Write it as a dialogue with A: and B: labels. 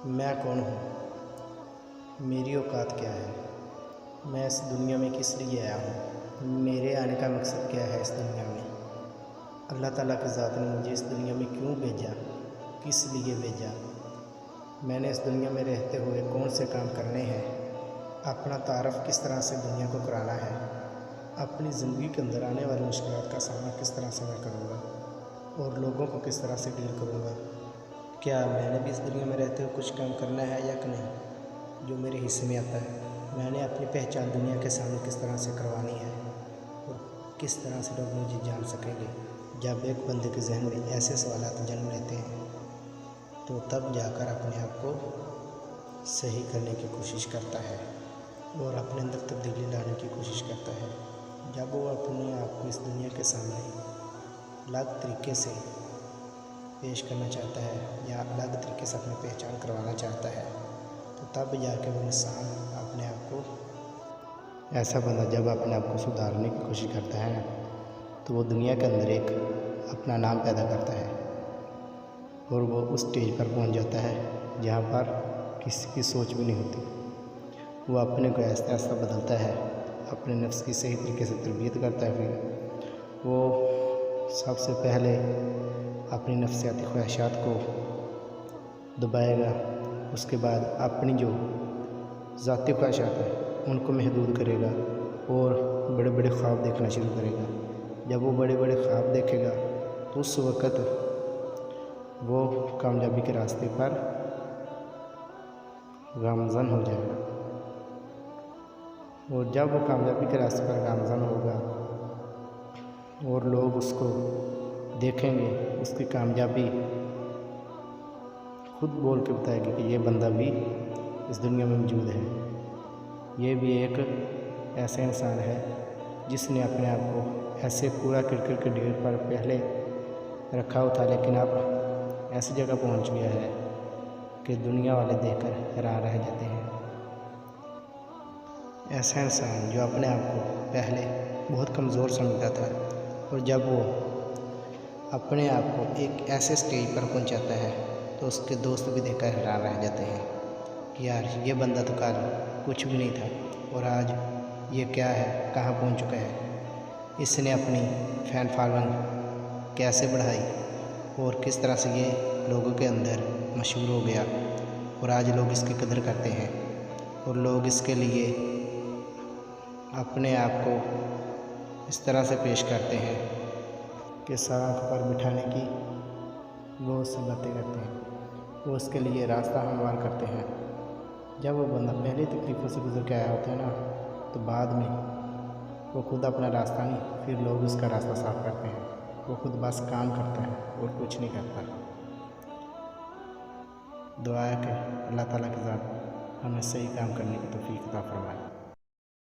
A: میں کون ہوں؟ میری اوقات کیا ہے؟ میں اس دنیا میں کس لیے آیا ہوں؟ میرے آنے کا مقصد کیا ہے اس دنیا میں؟ اللہ تعالیٰ کی ذات نے مجھے اس دنیا میں کیوں بھیجا؟ کس لیے بھیجا؟ میں نے اس دنیا میں رہتے ہوئے کون سے کام کرنے ہیں؟ اپنا تعارف کس طرح سے دنیا کو کرانا ہے؟ اپنی زندگی کے اندر آنے والی مشکلات کا سامنا کس طرح سے میں کروں گا اور لوگوں کو کس طرح سے ڈیل کروں گا؟ کیا میں نے بھی اس دنیا میں رہتے ہوئے کچھ کام کرنا ہے یا کہ نہیں جو میرے حصے میں آتا ہے؟ میں نے اپنی پہچان دنیا کے سامنے کس طرح سے کروانی ہے اور کس طرح سے لوگ مجھے جان سکیں گے؟ جب ایک بندے کے ذہن میں ایسے سوالات جنم لیتے ہیں تو تب جا کر اپنے آپ کو صحیح کرنے کی کوشش کرتا ہے اور اپنے اندر تبدیلی لانے کی کوشش کرتا ہے۔ جب وہ اپنے آپ کو اس دنیا کے سامنے الگ طریقے سے پیش کرنا چاہتا ہے یا الگ طریقے سے اپنی پہچان کروانا چاہتا ہے تو تب جا کے وہ انسان اپنے آپ کو ایسا بندہ جب اپنے آپ کو سدھارنے کی کوشش کرتا ہے تو وہ دنیا کے اندر ایک اپنا نام پیدا کرتا ہے اور وہ اس اسٹیج پر پہنچ جاتا ہے جہاں پر کسی کی سوچ بھی نہیں ہوتی۔ وہ اپنے کو آہستہ آہستہ بدلتا ہے، اپنے نفس کی صحیح طریقے سے تربیت کرتا ہے۔ پھر وہ سب سے پہلے اپنی نفسیاتی خواہشات کو دبائے گا، اس کے بعد اپنی جو ذاتی خواہشات ہیں ان کو محدود کرے گا اور بڑے بڑے خواب دیکھنا شروع کرے گا۔ جب وہ بڑے بڑے خواب دیکھے گا تو اس وقت وہ کامیابی کے راستے پر گامزن ہو جائے گا، اور جب وہ کامیابی کے راستے پر گامزن ہوگا اور لوگ اس کو دیکھیں گے، اس کی کامیابی خود بول کے بتائے گی کہ یہ بندہ بھی اس دنیا میں موجود ہے، یہ بھی ایک ایسا انسان ہے جس نے اپنے آپ کو ایسے پورا کرکٹ کے ڈیر پر پہلے رکھا ہوا تھا لیکن اب ایسی جگہ پہنچ گیا ہے کہ دنیا والے دیکھ کر حیران رہ جاتے ہیں۔ ایسا انسان جو اپنے آپ کو پہلے بہت کمزور سمجھتا تھا اور جب وہ اپنے آپ کو ایک ایسے سٹیج پر پہنچاتا ہے تو اس کے دوست بھی دیکھ کر حیران رہ جاتے ہیں کہ یار یہ بندہ تو کل کچھ بھی نہیں تھا اور آج یہ کیا ہے، کہاں پہنچ چکا ہے، اس نے اپنی فین فالوئنگ کیسے بڑھائی اور کس طرح سے یہ لوگوں کے اندر مشہور ہو گیا اور آج لوگ اس کی قدر کرتے ہیں اور لوگ اس کے لیے اپنے آپ کو اس طرح سے پیش کرتے ہیں کہ سر آنکھ پر بٹھانے کی بہت سی باتیں کرتے ہیں، وہ اس کے لیے راستہ ہموار کرتے ہیں۔ جب وہ بندہ پہلی تکلیفوں سے گزر کے آیا ہوتا ہے نا تو بعد میں وہ خود اپنا راستہ نہیں، پھر لوگ اس کا راستہ صاف کرتے ہیں، وہ خود بس کام کرتا ہے اور کچھ نہیں کرتا۔ دعا ہے کہ اللہ تعالیٰ کی ذات ہمیں صحیح کام کرنے کی توفیق عطا فرمائے۔